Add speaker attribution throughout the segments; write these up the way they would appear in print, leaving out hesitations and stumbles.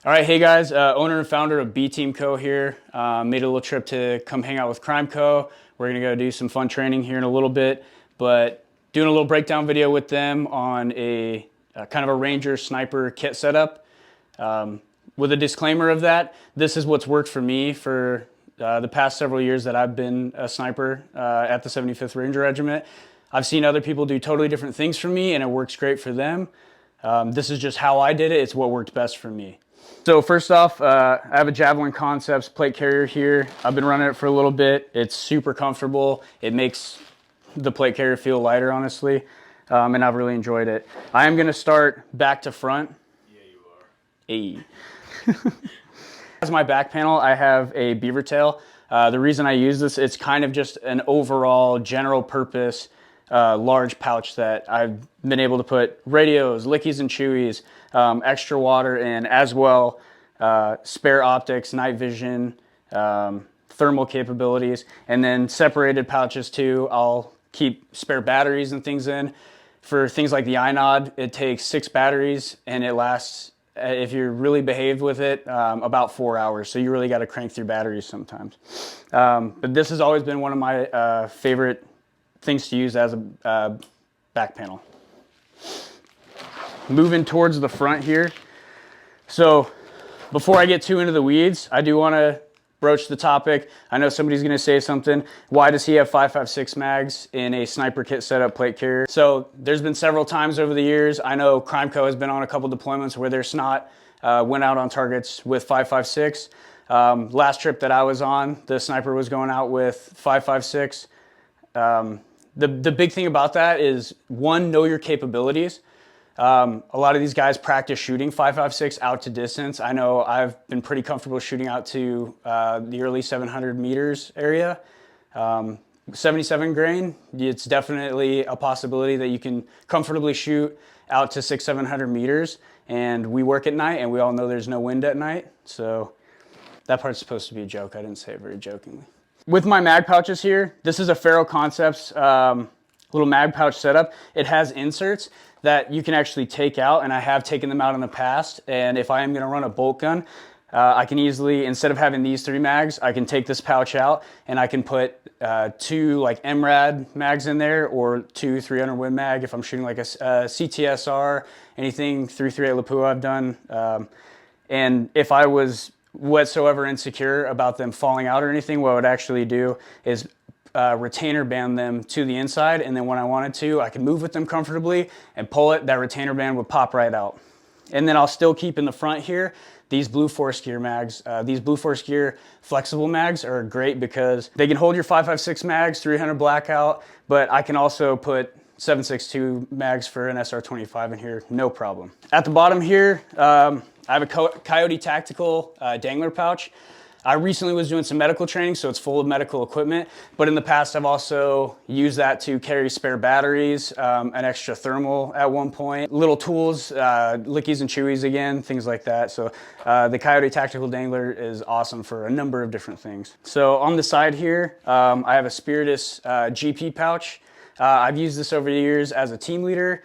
Speaker 1: All right, hey guys, owner and founder of B Team Co. here. Made a little trip to come hang out with Crime Co. We're gonna go do some fun training here in a little bit, but doing a little breakdown video with them on a kind of a Ranger sniper kit setup. With a disclaimer of that, this is what's worked for me for the past several years that I've been a sniper at the 75th Ranger Regiment. I've seen other people do totally different things for me, and it works great for them. This is just how I did it. It's what worked best for me. So first off, I have a Javelin Concepts plate carrier here. I've been running it for a little bit. It's super comfortable. It makes the plate carrier feel lighter, honestly, and I've really enjoyed it. I am gonna start back to front. Yeah, you are. Hey. As my back panel, I have a beaver tail. The reason I use this, it's kind of just an overall general purpose large pouch that I've been able to put radios, lickies and chewies, extra water in, as well spare optics, night vision, thermal capabilities, and then separated pouches too. I'll keep spare batteries and things in. For things like the iNod, it takes 6 batteries and it lasts, if you're really behaved with it, about 4 hours. So you really got to crank through batteries sometimes. But this has always been one of my favorite things to use as a back panel. Moving towards the front here. So before I get too into the weeds, I do want to broach the topic. I know somebody's going to say something. Why does he have 5.56 mags in a sniper kit setup plate carrier? So there's been several times over the years. I know Crime Co has been on a couple deployments where their snot went out on targets with 5.56. Last trip that I was on, the sniper was going out with 5.56. The big thing about that is, one, know your capabilities. A lot of these guys practice shooting 5.56 out to distance. I know I've been pretty comfortable shooting out to the early 700 meters area. 77 grain, it's definitely a possibility that you can comfortably shoot out to 600-700 meters. And we work at night, and we all know there's no wind at night. So that part's supposed to be a joke. I didn't say it very jokingly. With my mag pouches here, this is a Faro Concepts little mag pouch setup. It has inserts that you can actually take out, and I have taken them out in the past. And if I am going to run a bolt gun, I can easily, instead of having these 3 mags, I can take this pouch out and I can put 2 like MRAD mags in there, or 2 300 Win mag if I'm shooting like a CTSR, anything 338 Lapua I've done. And if I was whatsoever insecure about them falling out or anything, what I would actually do is retainer band them to the inside, and then when I wanted to, I could move with them comfortably and pull it, that retainer band would pop right out. And then I'll still keep in the front here these Blue Force Gear mags. These Blue Force Gear flexible mags are great because they can hold your 5.56 mags, 300 blackout, but I can also put 7.62 mags for an SR25 in here, no problem. At the bottom here, I have a Coyote Tactical dangler pouch. I recently was doing some medical training, so it's full of medical equipment, but in the past I've also used that to carry spare batteries, an extra thermal at one point, little tools, lickies and chewies again, things like that. So the Coyote Tactical Dangler is awesome for a number of different things. So on the side here, I have a Spiritus GP pouch. I've used this over the years as a team leader.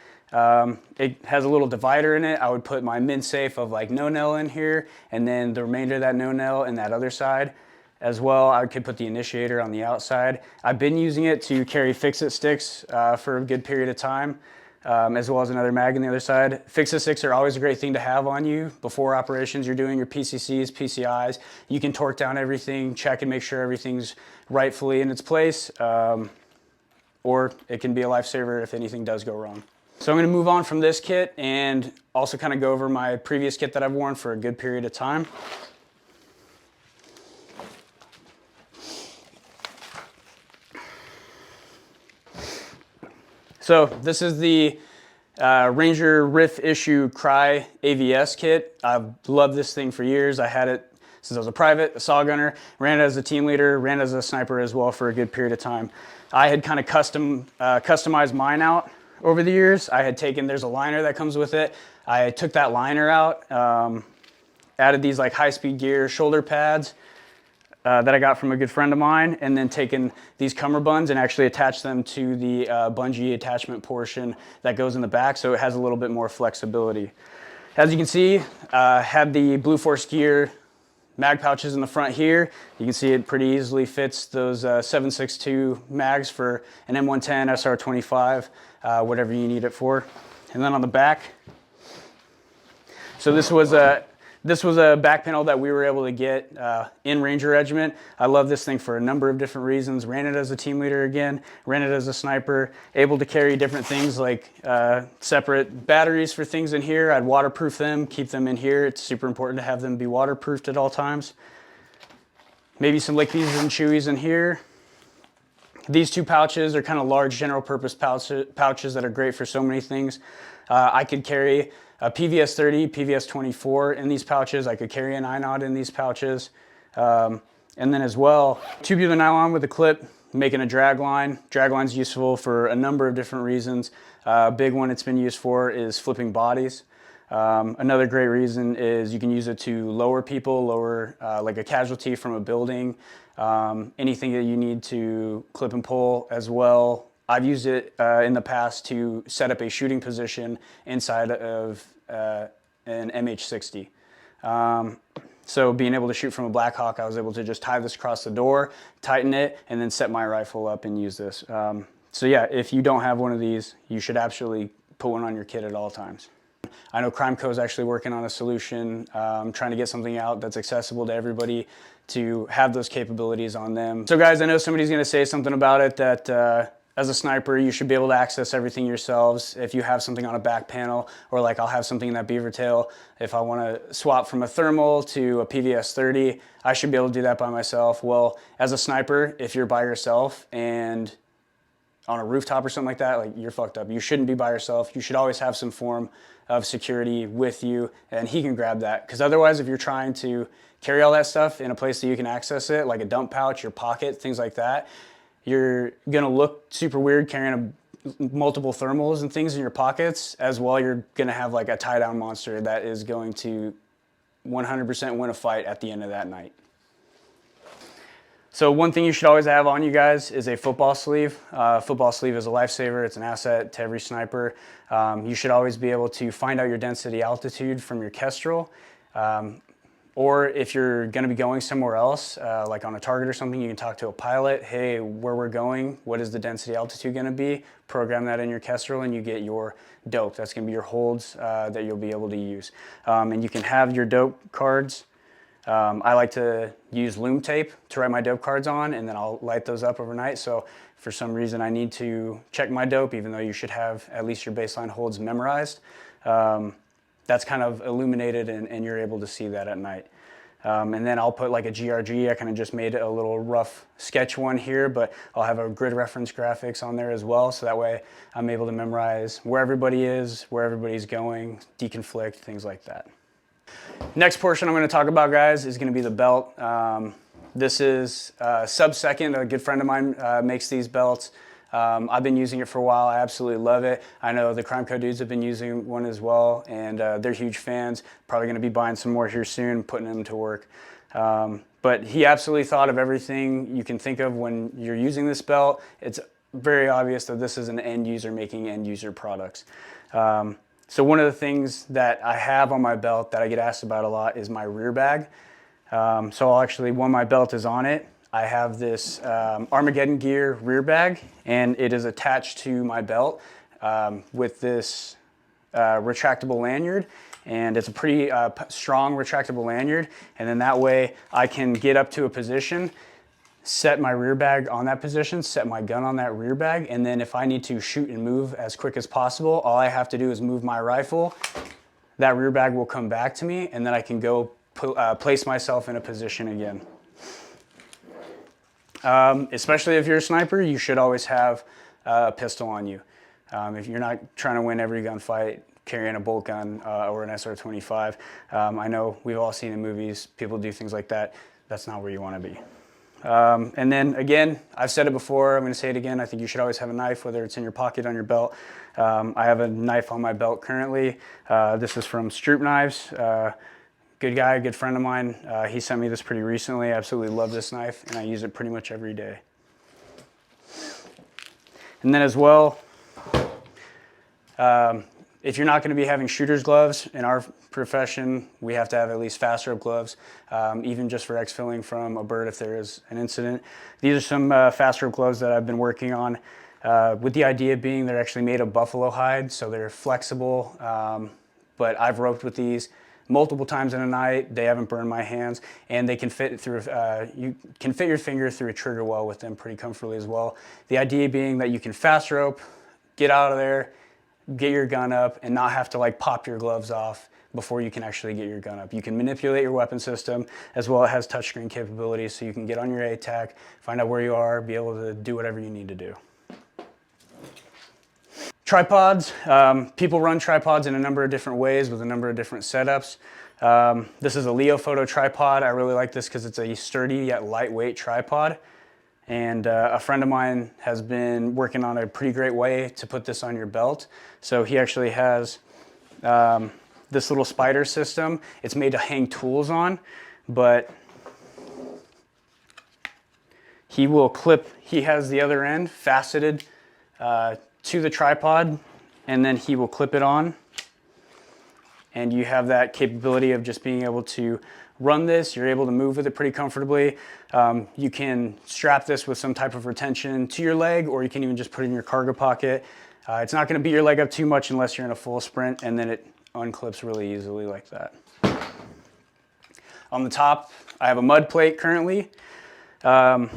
Speaker 1: It has a little divider in it. I would put my min safe of like no nail in here, and then the remainder of that no nail in that other side. As well, I could put the initiator on the outside. I've been using it to carry fix-it sticks for a good period of time, as well as another mag on the other side. Fix-it sticks are always a great thing to have on you before operations. You're doing your PCCs, PCIs. You can torque down everything, check and make sure everything's rightfully in its place, or it can be a lifesaver if anything does go wrong. So I'm going to move on from this kit and also kind of go over my previous kit that I've worn for a good period of time. So this is the Ranger Riff Issue Cry AVS kit. I've loved this thing for years. I had it since I was a private, a saw gunner, ran it as a team leader, ran it as a sniper as well for a good period of time. I had kind of customized mine out over the years. I had taken, there's a liner that comes with it. I took that liner out, added these like high-speed gear shoulder pads that I got from a good friend of mine, and then taken these cummerbunds and actually attached them to the bungee attachment portion that goes in the back, so it has a little bit more flexibility. As you can see, had the Blue Force gear mag pouches in the front here. You can see it pretty easily fits those 7.62 mags for an M110, SR25, whatever you need it for. And then on the back, so this was a back panel that we were able to get in Ranger Regiment. I love this thing for a number of different reasons. Ran it as a team leader again, ran it as a sniper, able to carry different things like separate batteries for things in here. I'd waterproof them, keep them in here. It's super important to have them be waterproofed at all times. Maybe some lickies and chewies in here. These two pouches are kind of large general purpose pouches that are great for so many things. I could carry a PVS 30, PVS 24 in these pouches. I could carry an I-knot in these pouches. And then as well, tubular nylon with a clip, making a drag line. Drag line's useful for a number of different reasons. A big one it's been used for is flipping bodies. Another great reason is you can use it to lower people, lower like a casualty from a building, anything that you need to clip and pull as well. I've used it in the past to set up a shooting position inside of an MH60. So being able to shoot from a Black Hawk, I was able to just tie this across the door, tighten it, and then set my rifle up and use this. So yeah, if you don't have one of these, you should absolutely put one on your kit at all times. I know Crime Co is actually working on a solution, trying to get something out that's accessible to everybody to have those capabilities on them. So guys, I know somebody's gonna say something about it that as a sniper, you should be able to access everything yourselves. If you have something on a back panel, or like I'll have something in that beaver tail, if I wanna swap from a thermal to a PVS 30, I should be able to do that by myself. Well, as a sniper, if you're by yourself and on a rooftop or something like that, like you're fucked up. You shouldn't be by yourself. You should always have some form of security with you, and he can grab that. Because otherwise, if you're trying to carry all that stuff in a place that you can access it, like a dump pouch, your pocket, things like that, you're gonna look super weird carrying multiple thermals and things in your pockets. As well, you're gonna have like a tie down monster that is going to 100% win a fight at the end of that night. So one thing you should always have on you guys is a football sleeve. Football sleeve is a lifesaver. It's an asset to every sniper. You should always be able to find out your density altitude from your Kestrel. Or if you're gonna be going somewhere else, like on a target or something, you can talk to a pilot. Hey, where we're going, what is the density altitude gonna be? Program that in your Kestrel and you get your dope. That's gonna be your holds that you'll be able to use. And you can have your dope cards. I like to use loom tape to write my dope cards on, and then I'll light those up overnight. So for some reason I need to check my dope, even though you should have at least your baseline holds memorized. That's kind of illuminated and you're able to see that at night. And then I'll put like a GRG. I kind of just made a little rough sketch one here, but I'll have a grid reference graphics on there as well. So that way I'm able to memorize where everybody is, where everybody's going, deconflict, things like that. Next portion I'm going to talk about, guys, is going to be the belt. This is Sub-Second. A good friend of mine makes these belts. I've been using it for a while. I absolutely love it. I know the Crime Co dudes have been using one as well, and they're huge fans. Probably going to be buying some more here soon, putting them to work. But he absolutely thought of everything you can think of when you're using this belt. It's very obvious that this is an end user making end user products. So one of the things that I have on my belt that I get asked about a lot is my rear bag. So I'll actually, when my belt is on it, I have this Armageddon Gear rear bag, and it is attached to my belt with this retractable lanyard, and it's a pretty strong retractable lanyard, and then that way I can get up to a position, set my rear bag on that position, set my gun on that rear bag, and then if I need to shoot and move as quick as possible, all I have to do is move my rifle. That rear bag will come back to me, and then I can go place myself in a position again. Especially if you're a sniper, you should always have a pistol on you. If you're not trying to win every gunfight carrying a bolt gun or an SR25, I know we've all seen in movies, people do things like that. That's not where you want to be. And then again, I've said it before, I'm going to say it again, I think you should always have a knife, whether it's in your pocket, on your belt. I have a knife on my belt currently. This is from Stroop Knives. Good guy, good friend of mine. He sent me this pretty recently. I absolutely love this knife, and I use it pretty much every day. And then as well, if you're not going to be having shooter's gloves, in our profession, we have to have at least fast rope gloves, even just for exfilling from a bird if there is an incident. These are some fast rope gloves that I've been working on, with the idea being they're actually made of buffalo hide, so they're flexible, but I've roped with these multiple times in a night. They haven't burned my hands, and they can fit through, you can fit your finger through a trigger well with them pretty comfortably as well. The idea being that you can fast rope, get out of there, get your gun up, and not have to like pop your gloves off before you can actually get your gun up. You can manipulate your weapon system as well. It has touchscreen capabilities, so you can get on your ATAC, find out where you are, be able to do whatever you need to do. Tripods, people run tripods in a number of different ways with a number of different setups. This is a Leo Photo tripod. I really like this because it's a sturdy yet lightweight tripod. And a friend of mine has been working on a pretty great way to put this on your belt. So he actually has this little spider system. It's made to hang tools on, but he will clip, he has the other end faceted to the tripod, and then he will clip it on, and you have that capability of just being able to run this. You're able to move with it pretty comfortably. You can strap this with some type of retention to your leg, or you can even just put it in your cargo pocket. It's not going to beat your leg up too much unless you're in a full sprint, and then it unclips really easily like that. On the top, I have a mud plate currently. Mud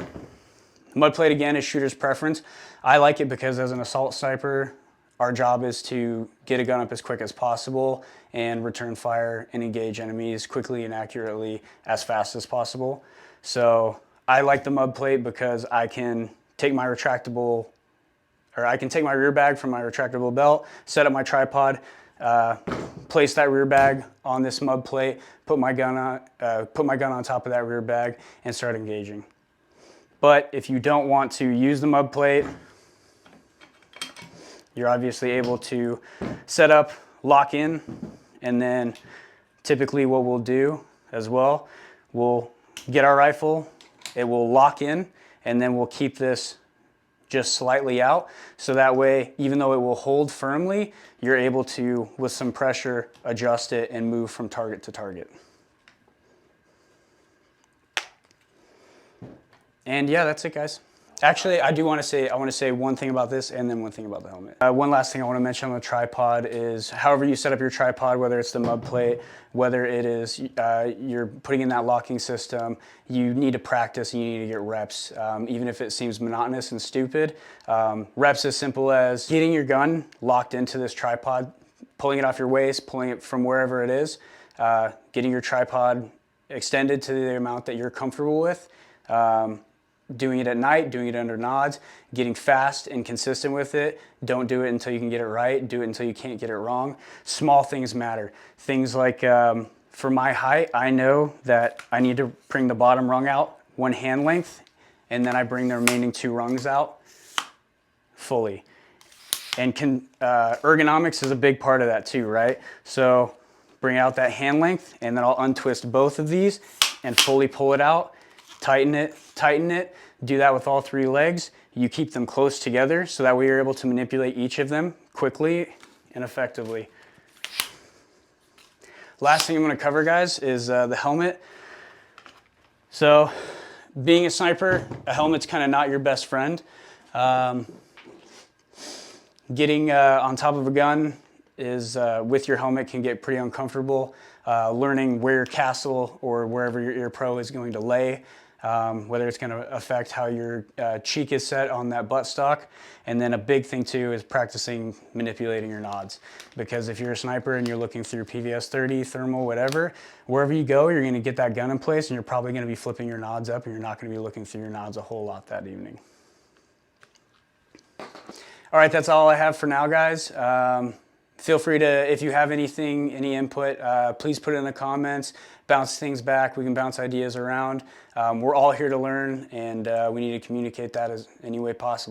Speaker 1: plate, again, is shooter's preference. I like it because as an assault sniper, our job is to get a gun up as quick as possible and return fire and engage enemies quickly and accurately as fast as possible. So I like the mud plate because I can take my retractable, or I can take my rear bag from my retractable belt, set up my tripod, place that rear bag on this mud plate, put my gun on top of that rear bag, and start engaging. But if you don't want to use the mud plate, you're obviously able to set up, lock in, and then typically what we'll do as well, we'll get our rifle, it will lock in, and then we'll keep this just slightly out. So that way, even though it will hold firmly, you're able to, with some pressure, adjust it and move from target to target. And yeah, that's it, guys. Actually, I want to say one thing about this and then one thing about the helmet. One last thing I want to mention on the tripod is however you set up your tripod, whether it's the mud plate, whether it is you're putting in that locking system, you need to practice and you need to get reps. Even if it seems monotonous and stupid, reps as simple as getting your gun locked into this tripod, pulling it off your waist, pulling it from wherever it is, getting your tripod extended to the amount that you're comfortable with. Doing it at night, doing it under nods, getting fast and consistent with it. Don't do it until you can get it right. Do it until you can't get it wrong. Small things matter. Things like, for my height, I know that I need to bring the bottom rung out one hand length, and then I bring the remaining two rungs out fully. And ergonomics is a big part of that too, right? So bring out that hand length, and then I'll untwist both of these and fully pull it out. Tighten it, do that with all three legs. You keep them close together so that way you're able to manipulate each of them quickly and effectively. Last thing I'm going to cover, guys, is the helmet. So being a sniper, a helmet's kind of not your best friend. Getting on top of a gun is with your helmet can get pretty uncomfortable. Learning where your castle or wherever your ear pro is going to lay, whether it's going to affect how your cheek is set on that buttstock. And then a big thing too is practicing manipulating your nods. Because if you're a sniper and you're looking through PVS 30, thermal, whatever, wherever you go, you're going to get that gun in place and you're probably going to be flipping your nods up and you're not going to be looking through your nods a whole lot that evening. All right, that's all I have for now, guys. Feel free to, if you have anything, any input, please put it in the comments, bounce things back. We can bounce ideas around. We're all here to learn, and we need to communicate that as any way possible.